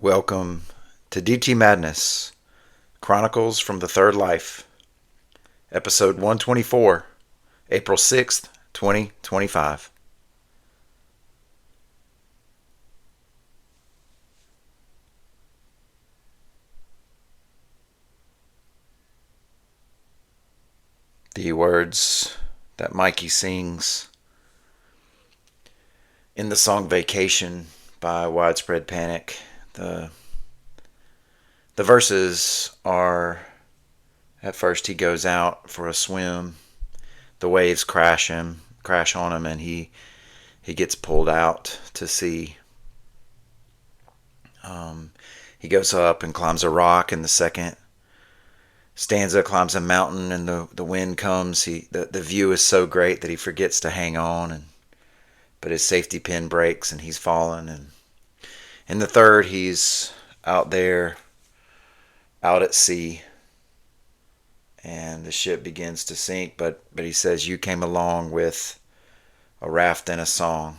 Welcome to DT Madness, Chronicles from the Third Life, Episode 124, April 6th, 2025. The words that Mikey sings in the song Vacation by Widespread Panic. The verses are, at first he goes out for a swim, the waves crash on him, and he gets pulled out to sea. He goes up and climbs a rock, and the second stanza climbs a mountain, and the wind comes. The view is so great that he forgets to hang on, but his safety pin breaks and he's fallen. And in the third, he's out there, out at sea, and the ship begins to sink. But he says, "You came along with a raft and a song."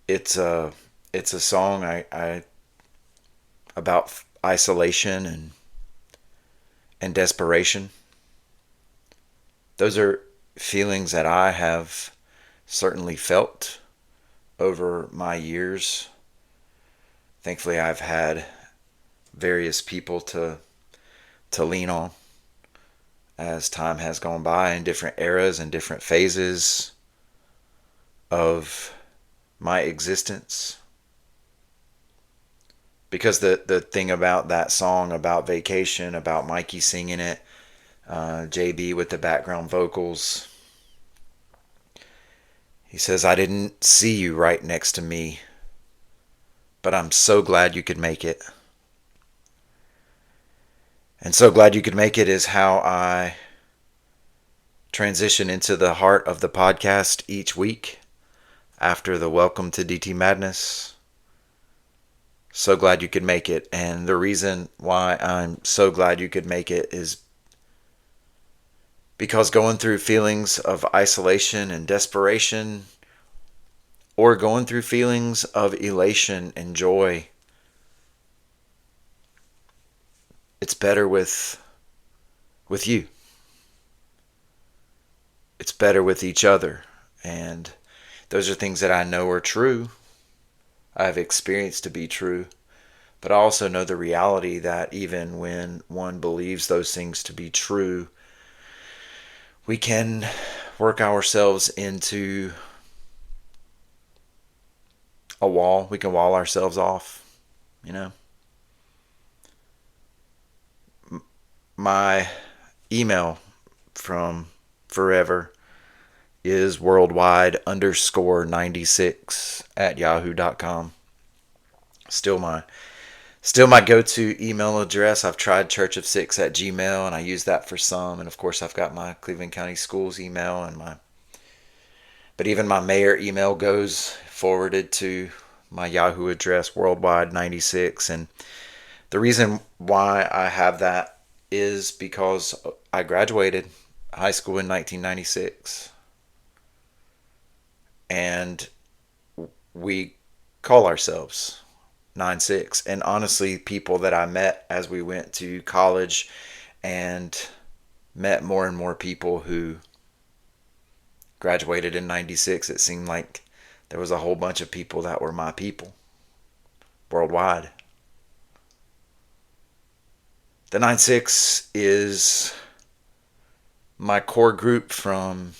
It's a song I about isolation and desperation. Those are feelings that I have certainly felt over my years. Thankfully, I've had various people to lean on as time has gone by in different eras and different phases of my existence. Because the thing about that song, about vacation, about Mikey singing it, JB with the background vocals, he says, "I didn't see you right next to me, but I'm so glad you could make it." And "so glad you could make it" is how I transition into the heart of the podcast each week after the Welcome to DT Madness. So glad you could make it. And the reason why I'm so glad you could make it is because going through feelings of isolation and desperation, or going through feelings of elation and joy, it's better with you. It's better with each other. And those are things that I know are true. I've experienced to be true. But I also know the reality that even when one believes those things to be true, we can work ourselves into a wall. We can wall ourselves off, My email from forever is worldwide_96@yahoo.com. Still my go-to email address. I've tried churchof6@gmail, and I use that for some. And of course, I've got my Cleveland County Schools email but even my mayor email goes forwarded to my Yahoo address, worldwide96. And the reason why I have that is because I graduated high school in 1996. And we call ourselves 9-6. And honestly, people that I met as we went to college and met more and more people who graduated in 96, it seemed like there was a whole bunch of people that were my people worldwide. The 9-6 is my core group from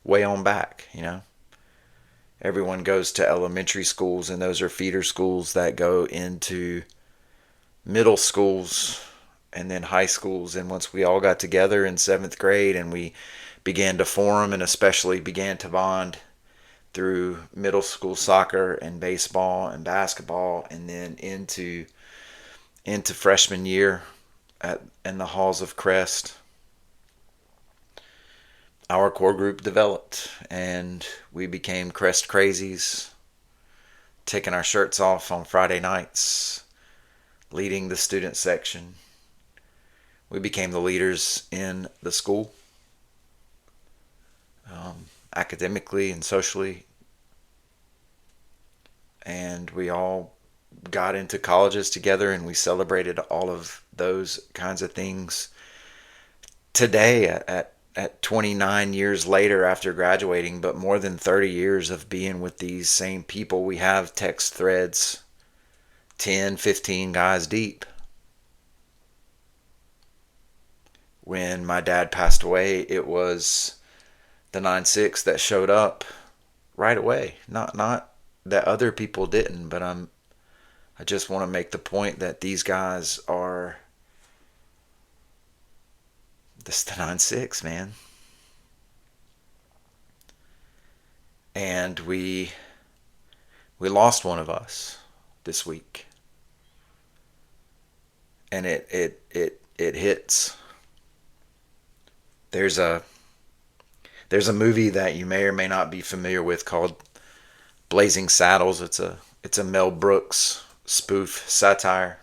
way on back, Everyone goes to elementary schools, and those are feeder schools that go into middle schools and then high schools. And once we all got together in 7th grade and we began to form and especially began to bond through middle school soccer and baseball and basketball, and then into freshman year in the halls of Crest, our core group developed, and we became Crest Crazies, taking our shirts off on Friday nights, leading the student section. We became the leaders in the school, academically and socially. and we all got into colleges together, and we celebrated all of those kinds of things today at 29 years later after graduating, but more than 30 years of being with these same people. We have text threads 10, 15 guys deep. When my dad passed away, it was the 9-6 that showed up right away. Not that other people didn't, but I just want to make the point that these guys are this the 9-6, man. And we lost one of us this week. And it hits. There's a movie that you may or may not be familiar with called Blazing Saddles. It's a Mel Brooks spoof satire.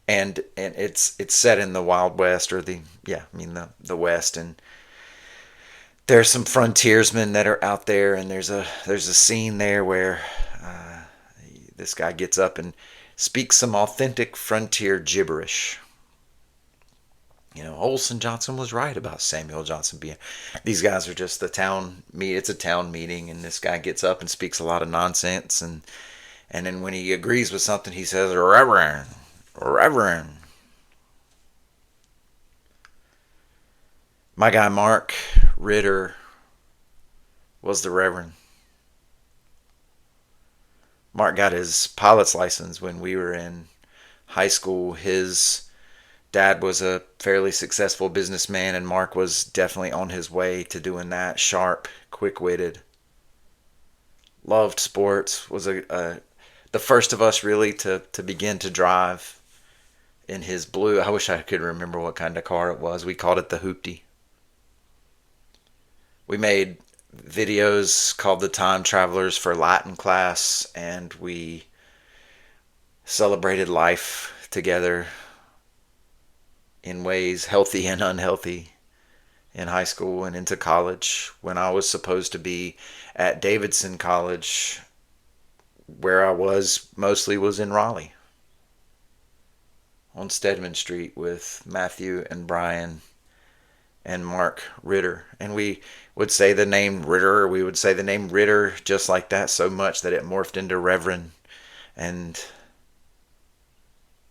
And it's set in the Wild West, or the West, and there's some frontiersmen that are out there, and there's a scene there where this guy gets up and speaks some authentic frontier gibberish. Olson Johnson was right about Samuel Johnson being. These guys are just the town meet. It's a town meeting, and this guy gets up and speaks a lot of nonsense, and then when he agrees with something, he says, "Reverend, Reverend." My guy Mark Ritter was the Reverend. Mark got his pilot's license when we were in high school. His dad was a fairly successful businessman, and Mark was definitely on his way to doing that. Sharp, quick-witted, loved sports, was the first of us really to begin to drive in his blue. I wish I could remember what kind of car it was. We called it the Hoopty. We made videos called The Time Travelers for Latin class, and we celebrated life together in ways healthy and unhealthy in high school and into college. When I was supposed to be at Davidson College, where I was mostly was in Raleigh on Stedman Street with Matthew and Brian and Mark Ritter. And we would say the name Ritter, we would say the name Ritter just like that so much that it morphed into Reverend. And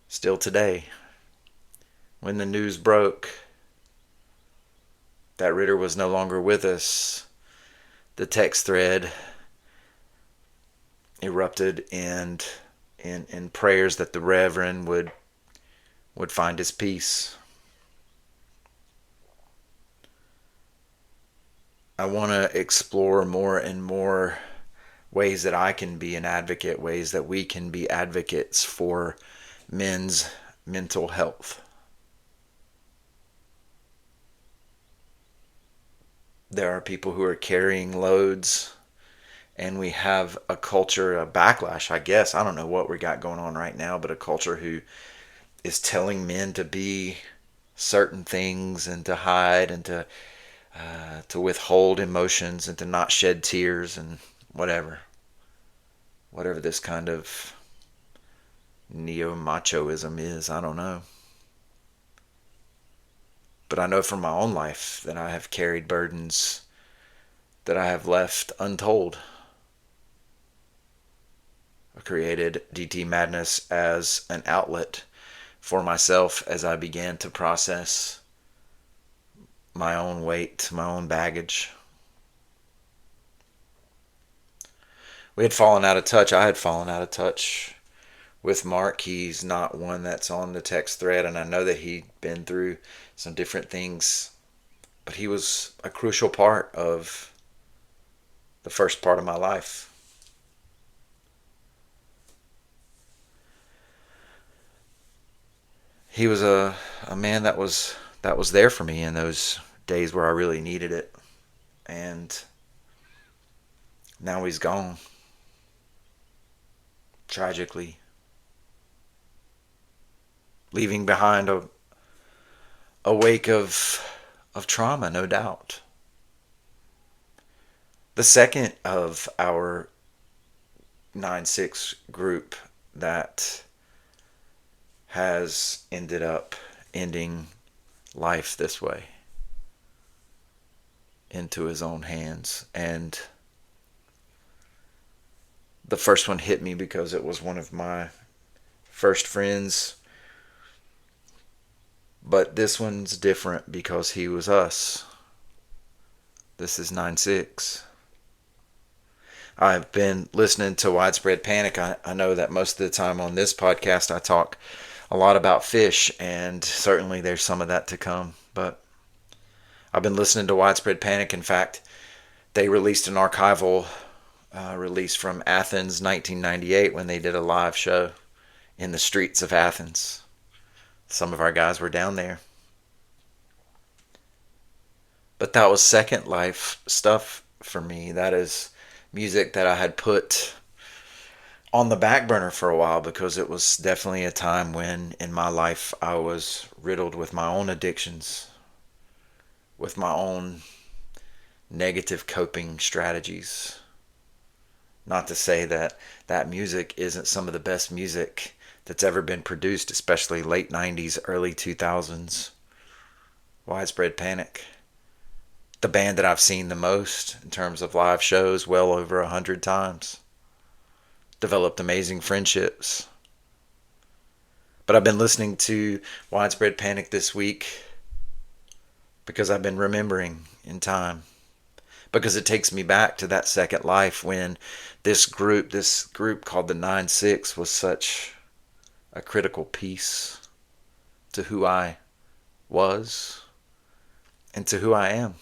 still today, when the news broke that Ritter was no longer with us, the text thread erupted in prayers that the Reverend would find his peace. I want to explore more and more ways that I can be an advocate, ways that we can be advocates for men's mental health. There are people who are carrying loads, and we have a culture, a backlash, I guess. I don't know what we got going on right now, but a culture who is telling men to be certain things and to hide and to withhold emotions and to not shed tears and whatever this kind of neo-machoism is. I don't know. But I know from my own life that I have carried burdens that I have left untold. I created DT Madness as an outlet for myself as I began to process my own weight, my own baggage. We had fallen out of touch. I had fallen out of touch with Mark. He's not one that's on the text thread, and I know that he'd been through some different things, but he was a crucial part of the first part of my life. He was a man that was there for me in those days where I really needed it, and now he's gone, tragically, leaving behind a wake of trauma, no doubt. The second of our 9-6 group that has ended up ending life this way into his own hands. And the first one hit me because it was one of my first friends. But this one's different because he was us. This is 9-6. I've been listening to Widespread Panic. I know that most of the time on this podcast I talk a lot about fish, and certainly there's some of that to come. But I've been listening to Widespread Panic. In fact, they released an archival release from Athens 1998 when they did a live show in the streets of Athens. Some of our guys were down there. But that was Second Life stuff for me. That is music that I had put on the back burner for a while because it was definitely a time when in my life I was riddled with my own addictions, with my own negative coping strategies. Not to say that that music isn't some of the best music that's ever been produced, especially late 90s, early 2000s. Widespread Panic. The band that I've seen the most in terms of live shows, well over 100 times. Developed amazing friendships. But I've been listening to Widespread Panic this week because I've been remembering in time. Because it takes me back to that Second Life when this group called the 9-6 was such a critical piece to who I was and to who I am.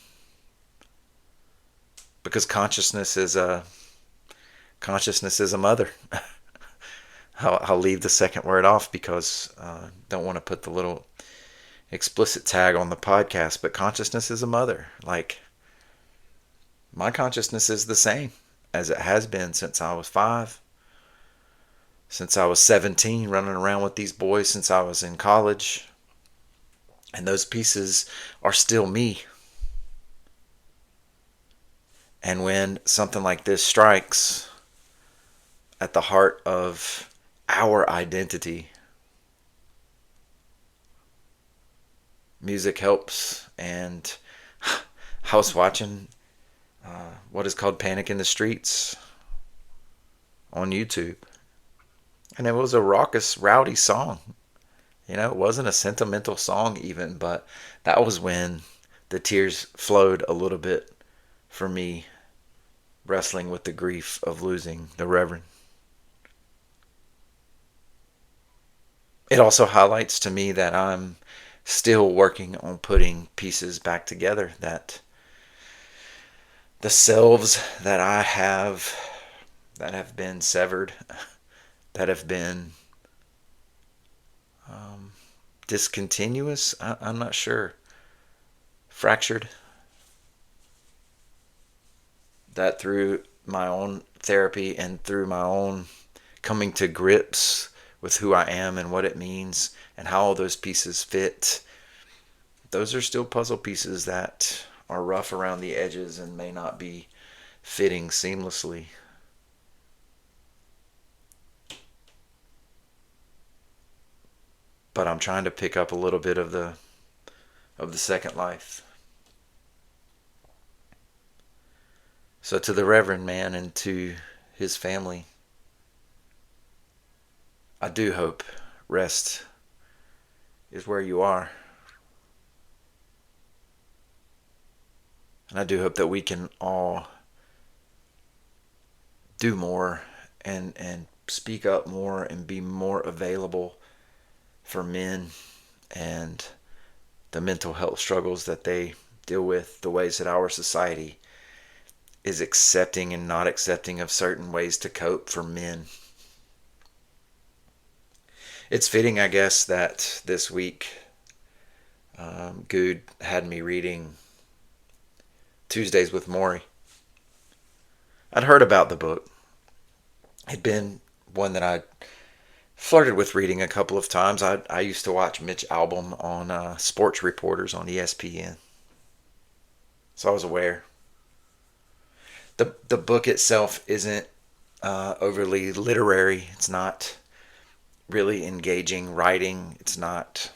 Because consciousness is a mother. I'll leave the second word off because I don't want to put the little explicit tag on the podcast, but consciousness is a mother. Like, my consciousness is the same as it has been since I was 5, since I was 17, running around with these boys since I was in college. And those pieces are still me. And when something like this strikes at the heart of our identity, music helps. And I was watching what is called Panic in the Streets on YouTube. And it was a raucous, rowdy song. It wasn't a sentimental song even, but that was when the tears flowed a little bit for me, wrestling with the grief of losing the Reverend. It also highlights to me that I'm still working on putting pieces back together, that the selves that I have that have been severed, that have been discontinuous, I'm not sure, fractured, that through my own therapy and through my own coming to grips with who I am and what it means and how all those pieces fit, those are still puzzle pieces that are rough around the edges and may not be fitting seamlessly. But I'm trying to pick up a little bit of the Second Life. So to the Reverend man and to his family, I do hope rest is where you are. And I do hope that we can all do more and speak up more and be more available for men and the mental health struggles that they deal with, the ways that our society is accepting and not accepting of certain ways to cope for men. It's fitting, I guess, that this week Good had me reading Tuesdays with Maury. I'd heard about the book. It'd been one that I flirted with reading a couple of times. I used to watch Mitch Albom on Sports Reporters on ESPN. So I was aware. The book itself isn't overly literary. It's not really engaging writing. It's not.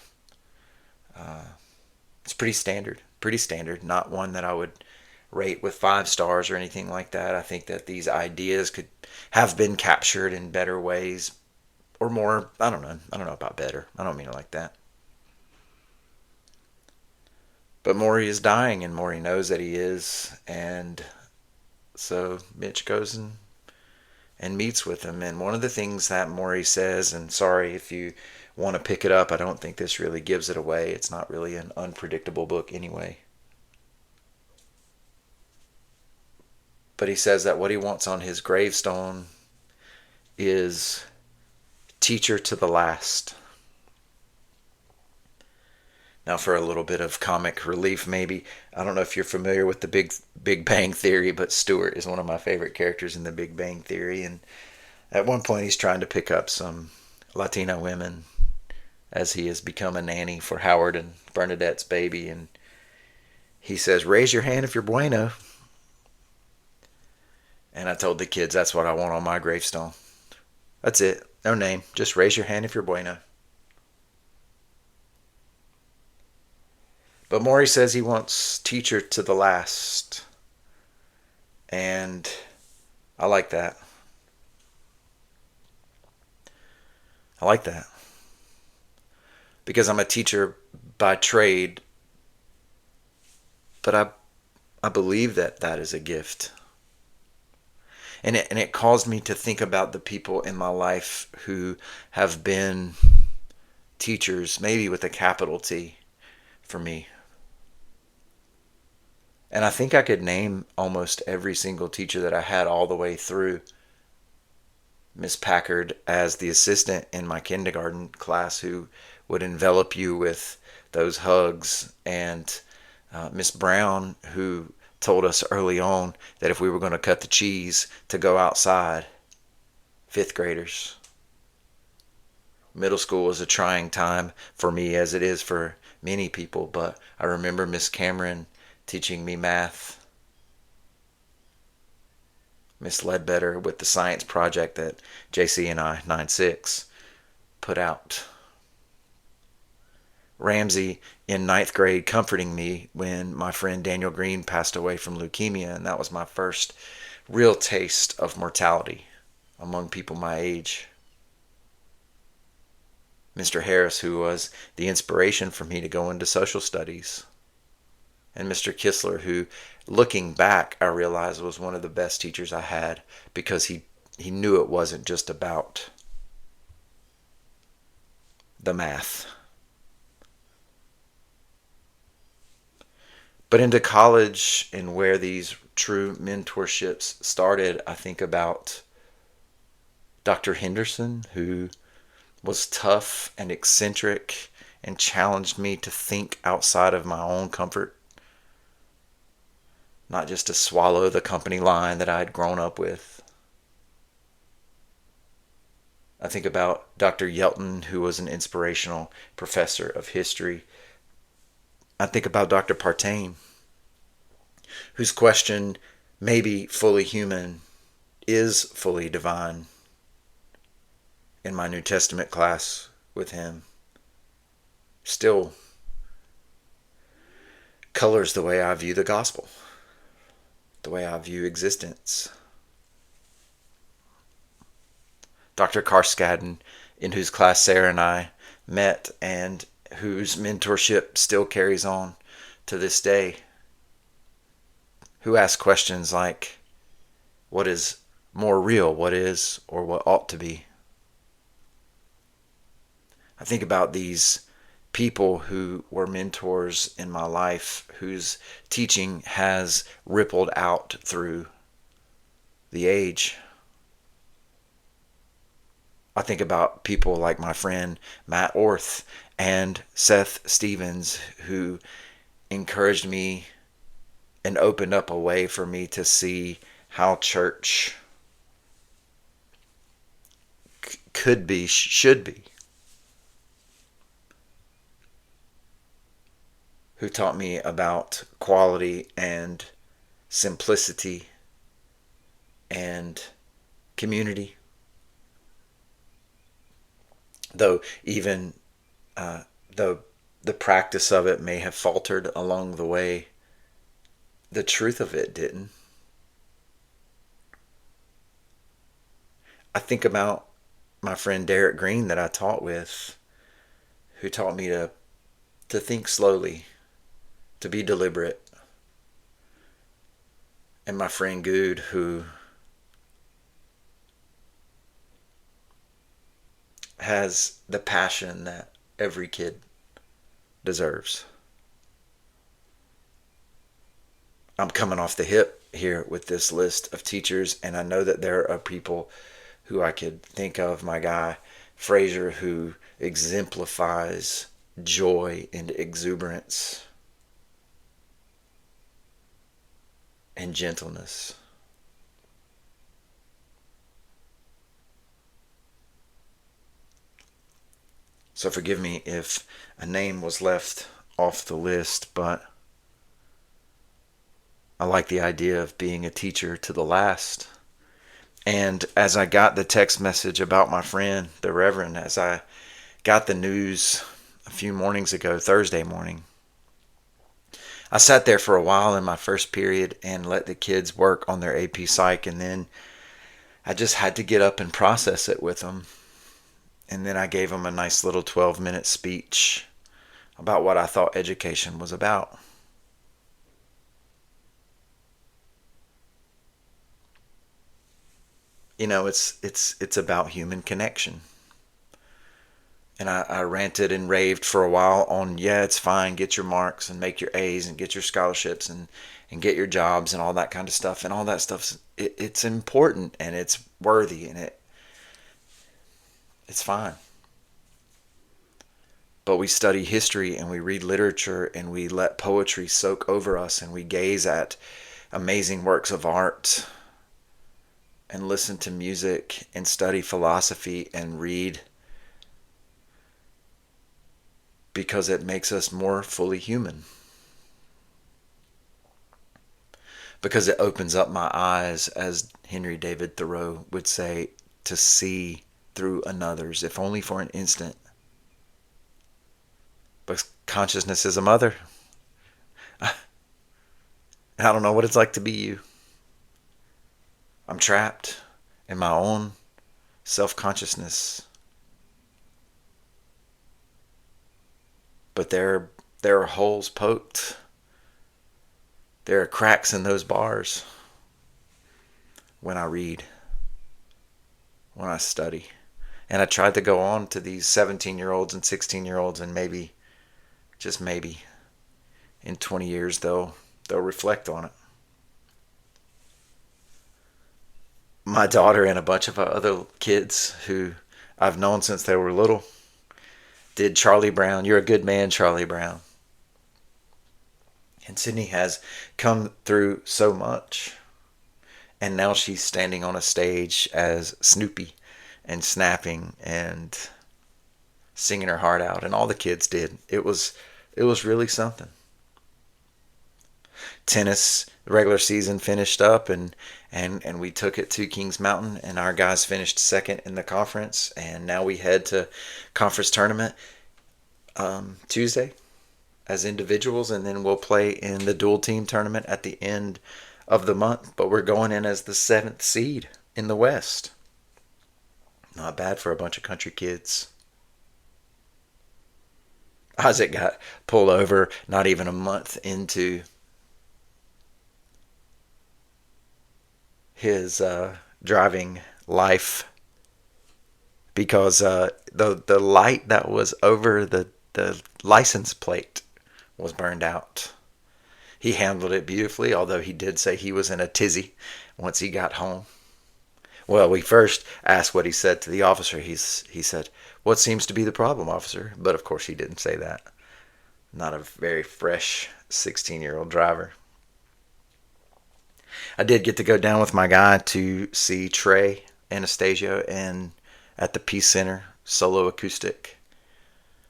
It's pretty standard. Pretty standard. Not one that I would rate with 5 stars or anything like that. I think that these ideas could have been captured in better ways or more. I don't know. I don't know about better. I don't mean it like that. But Maury is dying, and Maury knows that he is, and so Mitch goes and meets with him. And one of the things that Maury says, and sorry if you want to pick it up, I don't think this really gives it away. It's not really an unpredictable book anyway. But he says that what he wants on his gravestone is teacher to the last. Now, for a little bit of comic relief, maybe, I don't know if you're familiar with the Big Bang Theory, but Stuart is one of my favorite characters in the Big Bang Theory. And at one point, he's trying to pick up some Latina women as he has become a nanny for Howard and Bernadette's baby. And he says, "Raise your hand if you're bueno." And I told the kids that's what I want on my gravestone. That's it. No name. Just raise your hand if you're bueno. But Maury says he wants teacher to the last. And I like that. I like that. Because I'm a teacher by trade, but I believe that that is a gift. And it caused me to think about the people in my life who have been teachers, maybe with a capital T, for me. And I think I could name almost every single teacher that I had all the way through. Miss Packard as the assistant in my kindergarten class who would envelop you with those hugs, and Miss Brown who told us early on that if we were going to cut the cheese to go outside. Fifth graders. Middle school was a trying time for me as it is for many people, but I remember Miss Cameron teaching me math. Miss Ledbetter with the science project that JC and I, 9-6, put out. Ramsey in ninth grade comforting me when my friend Daniel Green passed away from leukemia, and that was my first real taste of mortality among people my age. Mr. Harris, who was the inspiration for me to go into social studies. And Mr. Kistler, who, looking back, I realized was one of the best teachers I had because he knew it wasn't just about the math. But into college and where these true mentorships started, I think about Dr. Henderson, who was tough and eccentric and challenged me to think outside of my own comfort. Not just to swallow the company line that I had grown up with. I think about Dr. Yelton, who was an inspirational professor of history. I think about Dr. Partain, whose question, maybe fully human, is fully divine, in my New Testament class with him. Still colors the way I view the gospel, the way I view existence. Dr. Carskadden, in whose class Sarah and I met and whose mentorship still carries on to this day, who asks questions like, what is more real, what is or what ought to be? I think about these people who were mentors in my life, whose teaching has rippled out through the age. I think about people like my friend Matt Orth and Seth Stevens, who encouraged me and opened up a way for me to see how church could be, should be. Who taught me about quality and simplicity and community. Though even though the practice of it may have faltered along the way, the truth of it didn't. I think about my friend Derek Green that I taught with, who taught me to think slowly, to be deliberate, and my friend Good, who has the passion that every kid deserves. I'm coming off the hip here with this list of teachers, and I know that there are people who I could think of. My guy Fraser, who exemplifies joy and exuberance and gentleness. So forgive me if a name was left off the list, but I like the idea of being a teacher to the last. And as I got the text message about my friend, the Reverend, as I got the news a few mornings ago, Thursday morning, I sat there for a while in my first period and let the kids work on their AP Psych, and then I just had to get up and process it with them. And then I gave them a nice little 12-minute speech about what I thought education was about. You know, it's about human connection. And I ranted and raved for a while on, yeah, it's fine, get your marks and make your A's and get your scholarships and get your jobs and all that kind of stuff. And all that stuff, it's important and it's worthy and it's fine. But we study history and we read literature and we let poetry soak over us and we gaze at amazing works of art and listen to music and study philosophy and read because it makes us more fully human. Because it opens up my eyes, as Henry David Thoreau would say, to see through another's, if only for an instant. But consciousness is a mother. I don't know what it's like to be you. I'm trapped in my own self-consciousness. But there are holes poked. There are cracks in those bars when I read, when I study. And I tried to go on to these 17-year-olds and 16-year-olds, and maybe, just maybe, in 20 years they'll reflect on it. My daughter and a bunch of other kids who I've known since they were little did Charlie Brown. You're a good man, Charlie Brown. And Sydney has come through so much. And now she's standing on a stage as Snoopy and snapping and singing her heart out. And all the kids did. It was really something. Tennis, the regular season finished up and we took it to Kings Mountain and our guys finished second in the conference, and now we head to conference tournament Tuesday as individuals, and then we'll play in the dual team tournament at the end of the month, but we're going in as the 7th seed in the West. Not bad for a bunch of country kids. Isaac got pulled over not even a month into his driving life because the light that was over the license plate was burned out. He handled it beautifully, although he did say he was in a tizzy once he got home. Well, we first asked what he said to the officer. He said, "What seems to be the problem, officer?" But of course he didn't say that. Not a very fresh 16-year-old driver. I did get to go down with my guy to see Trey Anastasio and at the Peace Center, solo acoustic.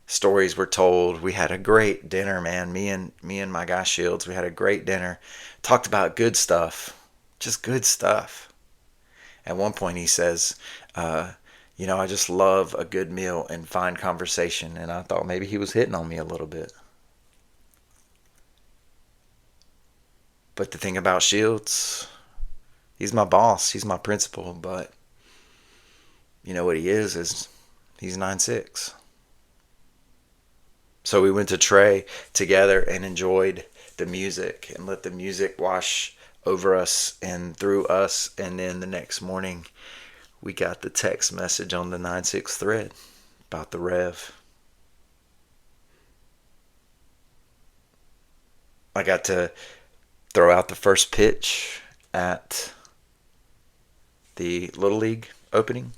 Stories were told. We had a great dinner, man. Me and my guy Shields, we had a great dinner. Talked about good stuff. Just good stuff. At one point he says, I just love a good meal and fine conversation. And I thought maybe he was hitting on me a little bit. But the thing about Shields, he's my boss, he's my principal, but you know what he is he's 9'6". So we went to Trey together and enjoyed the music and let the music wash over us and through us. And then the next morning, we got the text message on the 9-6 thread about the Rev. I got to throw out the first pitch at the Little League opening.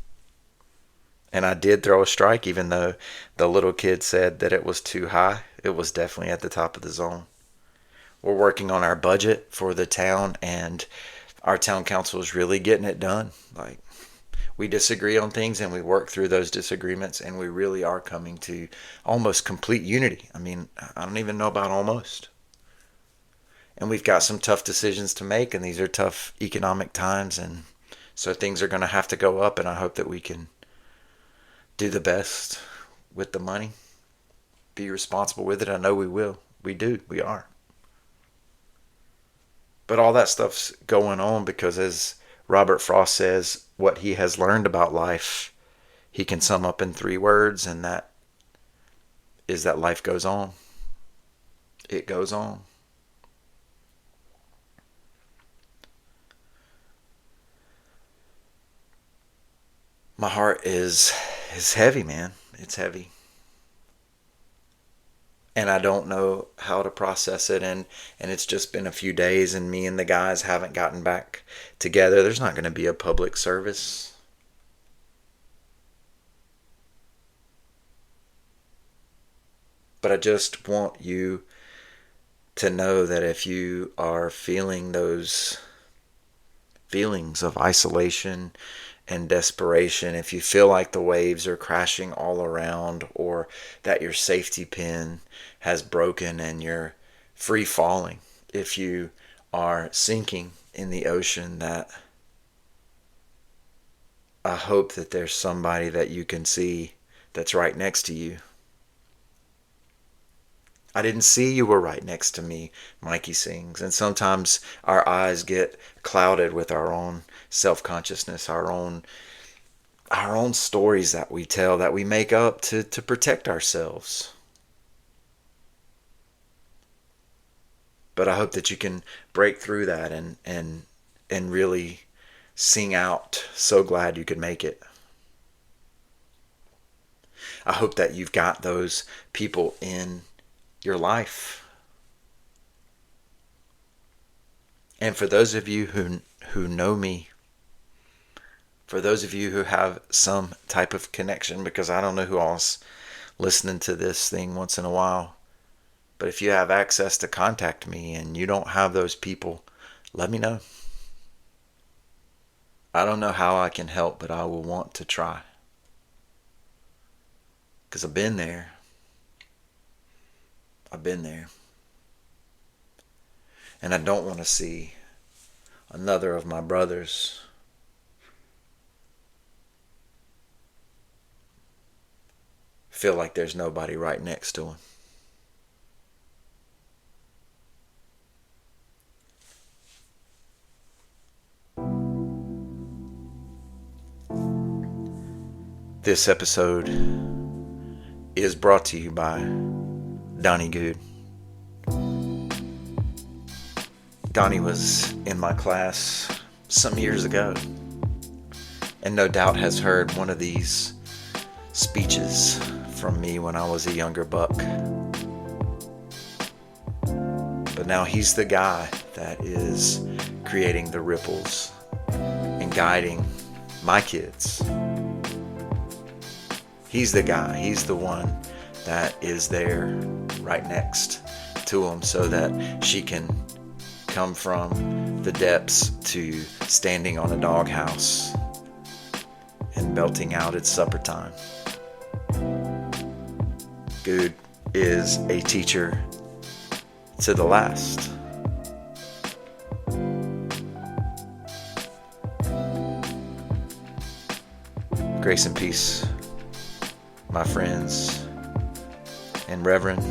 And I did throw a strike, even though the little kid said that it was too high. It was definitely at the top of the zone. We're working on our budget for the town, and our town council is really getting it done. Like, we disagree on things, and we work through those disagreements, and we really are coming to almost complete unity. I mean, I don't even know about almost. And we've got some tough decisions to make, and these are tough economic times, and so things are going to have to go up, and I hope that we can do the best with the money, be responsible with it. I know we will. We do. We are. But all that stuff's going on because, as Robert Frost says, what he has learned about life, he can sum up in 3 words, and that is that life goes on. It goes on. My heart is heavy, man. It's heavy. And I don't know how to process it, and it's just been a few days, and me and the guys haven't gotten back together. There's not going to be a public service. But I just want you to know that if you are feeling those feelings of isolation and desperation, if you feel like the waves are crashing all around, or that your safety pin has broken and you're free falling, if you are sinking in the ocean, that I hope that there's somebody that you can see that's right next to you. I didn't see you were right next to me, Mikey sings. And sometimes our eyes get clouded with our own self-consciousness, our own stories that we tell, that we make up to protect ourselves. But I hope that you can break through that and really sing out, so glad you could make it. I hope that you've got those people in your life. And for those of you who know me, for those of you who have some type of connection, because I don't know who else listening to this thing once in a while, but if you have access to contact me and you don't have those people, let me know. I don't know how I can help, but I will want to try. Because I've been there. And I don't want to see another of my brothers feel like there's nobody right next to him. This episode is brought to you by Donnie Good. Donnie was in my class some years ago, and no doubt has heard one of these speeches from me when I was a younger buck. But now he's the guy that is creating the ripples and guiding my kids. He's the guy, he's the one that is there right next to him, so that she can come from the depths to standing on a doghouse and belting out it's supper time. Good is a teacher to the last. Grace and peace, my friends, and Reverend,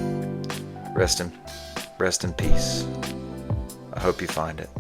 rest in peace. I hope you find it.